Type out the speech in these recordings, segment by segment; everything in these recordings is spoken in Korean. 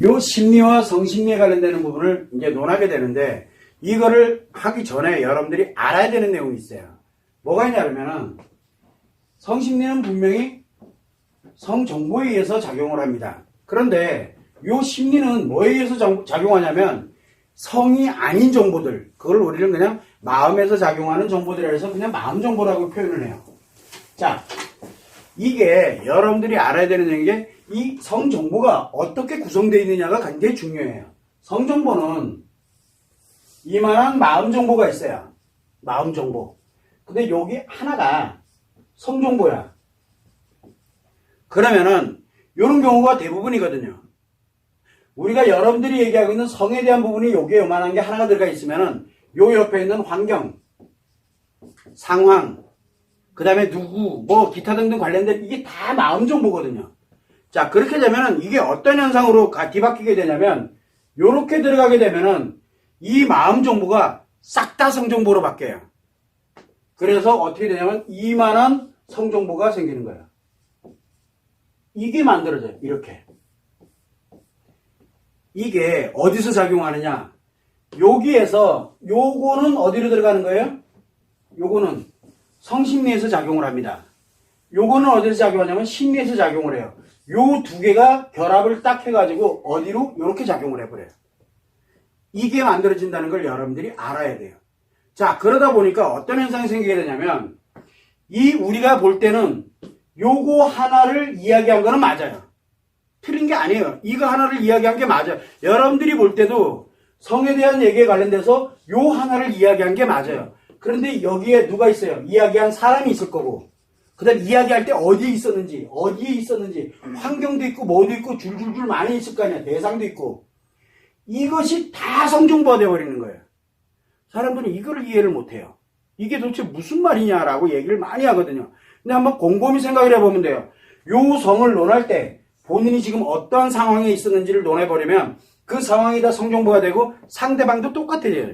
요 심리와 성심리에 관련되는 부분을 이제 논하게 되는데, 이거를 하기 전에 여러분들이 알아야 되는 내용이 있어요. 뭐가 있냐면은, 성심리는 분명히 성정보에 의해서 작용을 합니다. 그런데 요 심리는 뭐에 의해서 작용하냐면, 성이 아닌 정보들, 그걸 우리는 그냥 마음에서 작용하는 정보들이라 해서 그냥 마음 정보라고 표현을 해요. 자, 이게 여러분들이 알아야 되는 게, 이 성정보가 어떻게 구성되어 있느냐가 굉장히 중요해요. 성정보는 이만한 마음 정보가 있어요. 마음 정보. 근데 여기 하나가 성정보야. 그러면은 이런 경우가 대부분이거든요. 우리가 여러분들이 얘기하고 있는 성에 대한 부분이 여기에 요만한 게 하나가 들어가 있으면은 요 옆에 있는 환경, 상황, 그 다음에 누구, 뭐 기타 등등 관련된 이게 다 마음 정보거든요. 자, 그렇게 되면은 이게 어떤 현상으로 뒤바뀌게 되냐면, 요렇게 들어가게 되면은 이 마음 정보가 싹 다 성정보로 바뀌어요. 그래서 어떻게 되냐면 이만한 성정보가 생기는 거예요. 이게 만들어져요. 이렇게. 이게 어디서 작용하느냐? 여기에서 요거는 어디로 들어가는 거예요? 요거는 성심리에서 작용을 합니다. 요거는 어디서 작용하냐면 심리에서 작용을 해요. 요 두 개가 결합을 딱 해가지고 어디로? 요렇게 작용을 해버려요. 이게 만들어진다는 걸 여러분들이 알아야 돼요. 자, 그러다 보니까 어떤 현상이 생기게 되냐면, 이 우리가 볼 때는 요거 하나를 이야기한 거는 맞아요. 틀린 게 아니에요. 이거 하나를 이야기한 게 맞아요. 여러분들이 볼 때도 성에 대한 얘기에 관련돼서 요 하나를 이야기한 게 맞아요. 그런데 여기에 누가 있어요? 이야기한 사람이 있을 거고, 그 다음 이야기할 때 어디에 있었는지, 환경도 있고, 뭐도 있고, 줄줄줄 많이 있을 거 아니야. 대상도 있고. 이것이 다 성정보가 되어버리는 거예요. 사람들은 이거를 이해를 못해요. 이게 도대체 무슨 말이냐라고 얘기를 많이 하거든요. 근데 한번 곰곰이 생각을 해보면 돼요. 요 성을 논할 때 본인이 지금 어떠한 상황에 있었는지를 논해버리면 그 상황이 다 성정보가 되고 상대방도 똑같아져요.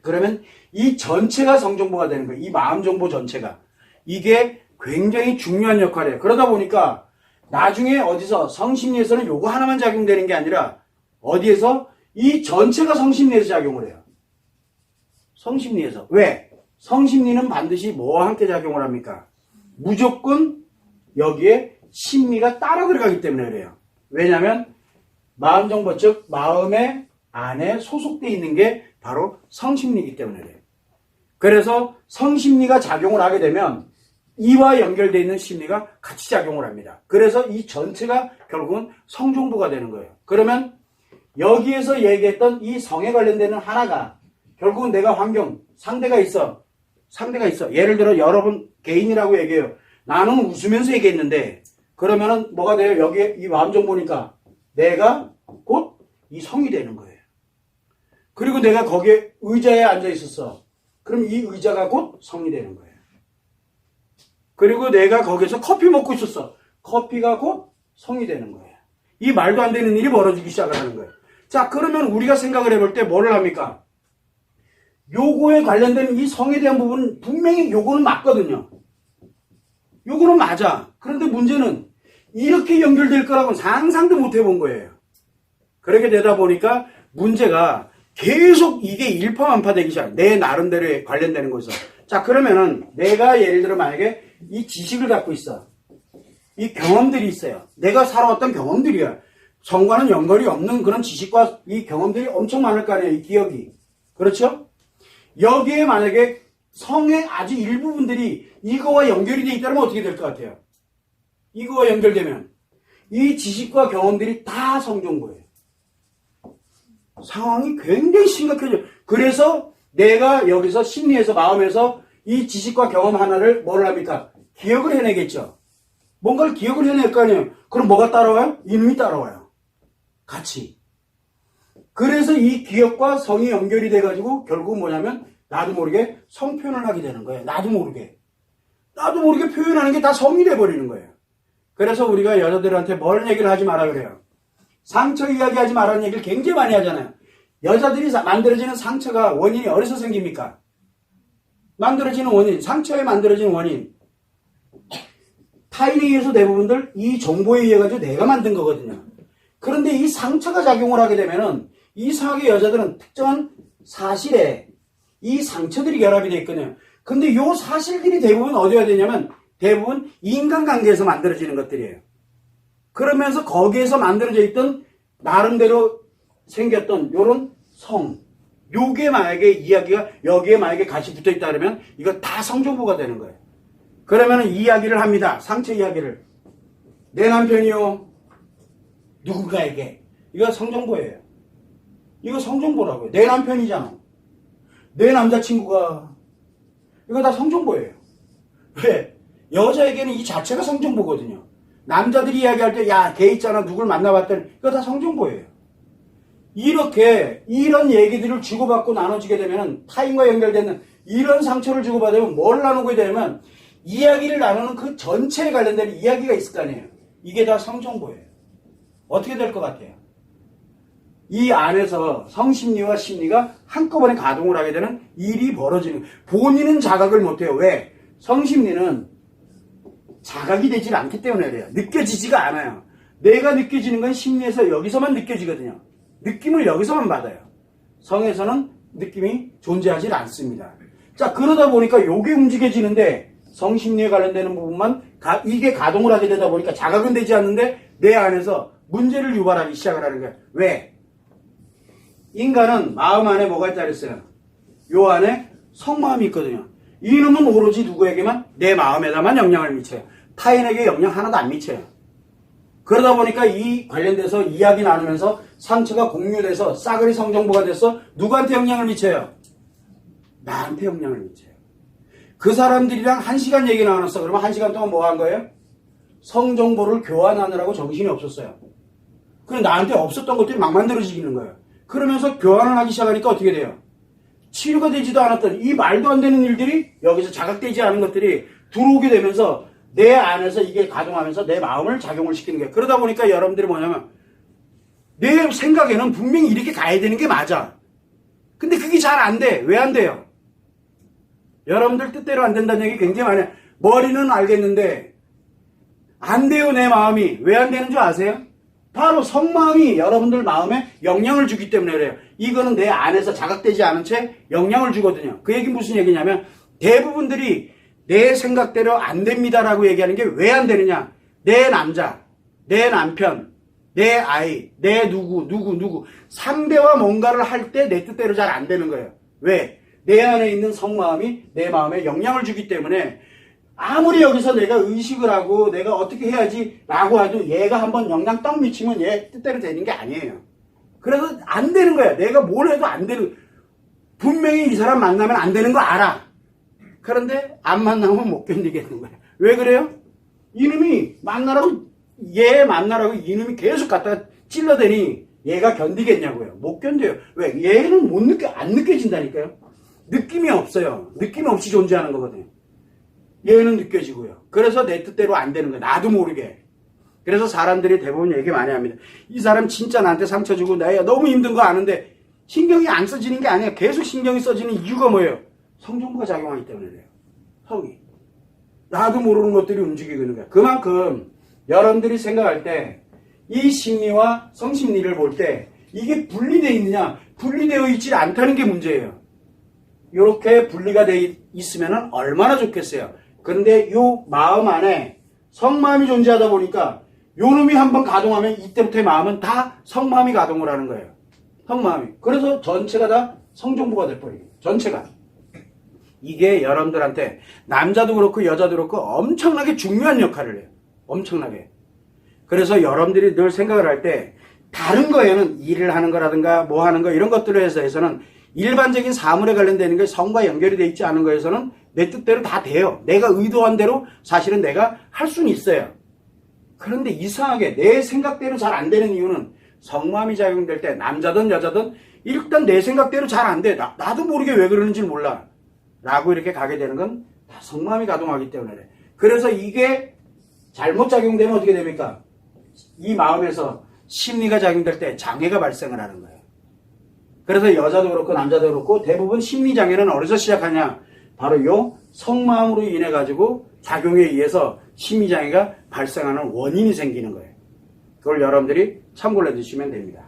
그러면 이 전체가 성정보가 되는 거예요. 이 마음정보 전체가. 이게 굉장히 중요한 역할이에요. 그러다 보니까 나중에 어디서 성심리에서는 요거 하나만 작용되는 게 아니라 어디에서 이 전체가 성심리에서 작용을 해요. 성심리에서. 왜? 성심리는 반드시 뭐와 함께 작용을 합니까? 무조건 여기에 심리가 따라 들어가기 때문에 그래요. 왜냐하면 마음정보, 즉 마음의 안에 소속되어 있는 게 바로 성심리이기 때문에 그래요. 그래서 성심리가 작용을 하게 되면 이와 연결되어 있는 심리가 같이 작용을 합니다. 그래서 이 전체가 결국은 성정보가 되는 거예요. 그러면 여기에서 얘기했던 이 성에 관련되는 하나가 결국은 내가 환경, 상대가 있어. 예를 들어 여러분 개인이라고 얘기해요. 나는 웃으면서 얘기했는데 그러면은 뭐가 돼요? 여기에 이 마음정보니까 내가 곧 이 성이 되는 거예요. 그리고 내가 거기에 의자에 앉아 있었어. 그럼 이 의자가 곧 성이 되는 거예요. 그리고 내가 거기서 커피 먹고 있었어. 커피가 곧 성이 되는 거예요. 이 말도 안 되는 일이 벌어지기 시작을 하는 거예요. 자, 그러면 우리가 생각을 해볼 때 뭐를 합니까? 요거에 관련된 이 성에 대한 부분은 분명히 요거는 맞거든요. 요거는 맞아. 그런데 문제는 이렇게 연결될 거라고는 상상도 못 해본 거예요. 그렇게 되다 보니까 문제가 계속 이게 일파만파되기 시작. 내 나름대로 관련되는 거죠. 자, 그러면은 내가 예를 들어 만약에 이 지식을 갖고 있어. 이 경험들이 있어요. 내가 살아왔던 경험들이야. 성과는 연결이 없는 그런 지식과 이 경험들이 엄청 많을 거 아니에요. 이 기억이. 그렇죠? 여기에 만약에 성의 아주 일부분들이 이거와 연결이 되어 있다면 어떻게 될 것 같아요? 이거와 연결되면 이 지식과 경험들이 다 성정보예요. 상황이 굉장히 심각해져요. 그래서 내가 여기서 심리에서 마음에서 이 지식과 경험 하나를 뭘 합니까? 기억을 해내겠죠. 뭔가를 기억을 해낼 거 아니에요. 그럼 뭐가 따라와요? 이놈이 따라와요. 같이. 그래서 이 기억과 성이 연결이 돼가지고 결국은 뭐냐면 나도 모르게 성표현을 하게 되는 거예요. 나도 모르게 표현하는 게 다 성이 돼버리는 거예요. 그래서 우리가 여자들한테 뭘 얘기를 하지 마라 그래요. 상처 이야기하지 말라는 얘기를 굉장히 많이 하잖아요. 여자들이 만들어지는 상처가 원인이 어디서 생깁니까? 만들어지는 원인, 상처에 만들어지는 원인. 타인에 의해서 대부분들 이 정보에 의해 가지고 내가 만든 거거든요. 그런데 이 상처가 작용을 하게 되면은 이상하게 여자들은 특정한 사실에 이 상처들이 결합이 되어 있거든요. 근데 이 사실들이 대부분 어디가 되냐면 대부분 인간관계에서 만들어지는 것들이에요. 그러면서 거기에서 만들어져 있던 나름대로 생겼던 요런 요게 만약에 이야기가 여기에 만약에 같이 붙어 있다 그러면 이거 다 성정보가 되는 거예요. 그러면 이야기를 합니다. 상처 이야기를. 내 남편이요. 누군가에게. 이거 성정보예요. 이거 성정보라고요. 내 남편이잖아. 내 남자친구가. 이거 다 성정보예요. 왜? 여자에게는 이 자체가 성정보거든요. 남자들이 이야기할 때, 야, 걔 있잖아. 누굴 만나봤더니. 이거 다 성정보예요. 이렇게, 이런 얘기들을 주고받고 나눠지게 되면, 타인과 연결되는 이런 상처를 주고받으면 뭘 나누게 되면, 이야기를 나누는 그 전체에 관련된 이야기가 있을 거 아니에요. 이게 다 성정보예요. 어떻게 될 것 같아요? 이 안에서 성심리와 심리가 한꺼번에 가동을 하게 되는 일이 벌어지는, 본인은 자각을 못해요. 왜? 성심리는 자각이 되질 않기 때문에 그래요. 느껴지지가 않아요. 내가 느껴지는 건 심리에서 여기서만 느껴지거든요. 느낌을 여기서만 받아요. 성에서는 느낌이 존재하지 않습니다. 자, 그러다 보니까 요게 움직여지는데 성심리에 관련되는 부분만 이게 가동을 하게 되다 보니까 자각은 되지 않는데 내 안에서 문제를 유발하기 시작을 하는 거예요. 왜? 인간은 마음 안에 뭐가 있다 그랬어요? 요 안에 성마음이 있거든요. 이놈은 오로지 누구에게만? 내 마음에다만 영향을 미쳐요. 타인에게 영향 하나도 안 미쳐요. 그러다 보니까 이 관련돼서 이야기 나누면서 상처가 공유돼서 싸그리 성정보가 돼서 누구한테 영향을 미쳐요? 나한테 영향을 미쳐요. 그 사람들이랑 1시간 얘기 나눴어. 그러면 1시간 동안 뭐 한 거예요? 성정보를 교환하느라고 정신이 없었어요. 그럼 나한테 없었던 것들이 막 만들어지는 거예요. 그러면서 교환을 하기 시작하니까 어떻게 돼요? 치유가 되지도 않았던 이 말도 안 되는 일들이 여기서 자각되지 않은 것들이 들어오게 되면서 내 안에서 이게 가동하면서 내 마음을 작용을 시키는 거예요. 그러다 보니까 여러분들이 뭐냐면 내 생각에는 분명히 이렇게 가야 되는 게 맞아. 근데 그게 잘 안 돼. 왜 안 돼요? 여러분들 뜻대로 안 된다는 얘기 굉장히 많아요. 머리는 알겠는데 안 돼요. 내 마음이. 왜 안 되는 줄 아세요? 바로 성마음이 여러분들 마음에 영향을 주기 때문에 그래요. 이거는 내 안에서 자각되지 않은 채 영향을 주거든요. 그 얘기는 무슨 얘기냐면 대부분들이 내 생각대로 안 됩니다라고 얘기하는 게 왜 안 되느냐. 내 남자, 내 남편, 내 아이, 내 누구 상대와 뭔가를 할 때 내 뜻대로 잘 안 되는 거예요. 왜? 내 안에 있는 성마음이 내 마음에 영향을 주기 때문에 아무리 여기서 내가 의식을 하고 내가 어떻게 해야지 라고 해도 얘가 한번 영향 딱 미치면 얘 뜻대로 되는 게 아니에요. 그래서 안 되는 거야. 내가 뭘 해도 안 되는, 분명히 이 사람 만나면 안 되는 거 알아. 그런데 안 만나면 못 견디겠는 거야. 왜 그래요? 이놈이 얘 만나라고 이놈이 계속 갖다가 찔러대니 얘가 견디겠냐고요. 못 견뎌요. 왜? 얘는 안 느껴진다니까요. 느낌이 없어요. 느낌 없이 존재하는 거거든요. 얘는 느껴지고요. 그래서 내 뜻대로 안 되는 거예요. 나도 모르게. 그래서 사람들이 대부분 얘기 많이 합니다. 이 사람 진짜 나한테 상처 주고 내가 너무 힘든 거 아는데 신경이 안 써지는 게 아니야. 계속 신경이 써지는 이유가 뭐예요? 성정보가 작용하기 때문에 그래요. 성이. 나도 모르는 것들이 움직이고 있는 거야. 그만큼 여러분들이 생각할 때 이 심리와 성심리를 볼 때 이게 분리되어 있느냐, 분리되어 있지 않다는 게 문제예요. 이렇게 분리가 되어 있으면 얼마나 좋겠어요. 그런데 요 마음 안에 성마음이 존재하다 보니까 요 놈이 한번 가동하면 이때부터의 마음은 다 성마음이 가동을 하는 거예요. 성마음이. 그래서 전체가 다 성정보가 돼버려요. 전체가. 이게 여러분들한테 남자도 그렇고 여자도 그렇고 엄청나게 중요한 역할을 해요. 엄청나게. 그래서 여러분들이 늘 생각을 할 때 다른 거에는 일을 하는 거라든가 뭐 하는 거 이런 것들에 해서는 일반적인 사물에 관련되는 게 성과 연결이 되어 있지 않은 거에서는 내 뜻대로 다 돼요. 내가 의도한 대로 사실은 내가 할 수는 있어요. 그런데 이상하게 내 생각대로 잘 안 되는 이유는 성마음이 작용될 때 남자든 여자든 일단 내 생각대로 잘 안 돼. 나도 모르게 왜 그러는지 몰라. 라고 이렇게 가게 되는 건 다 성마음이 가동하기 때문에 그래. 그래서 이게 잘못 작용되면 어떻게 됩니까? 이 마음에서 심리가 작용될 때 장애가 발생을 하는 거예요. 그래서 여자도 그렇고 남자도 그렇고 대부분 심리장애는 어디서 시작하냐? 바로 요 성마음으로 인해 가지고 작용에 의해서 심리장애가 발생하는 원인이 생기는 거예요. 그걸 여러분들이 참고를 해주시면 됩니다.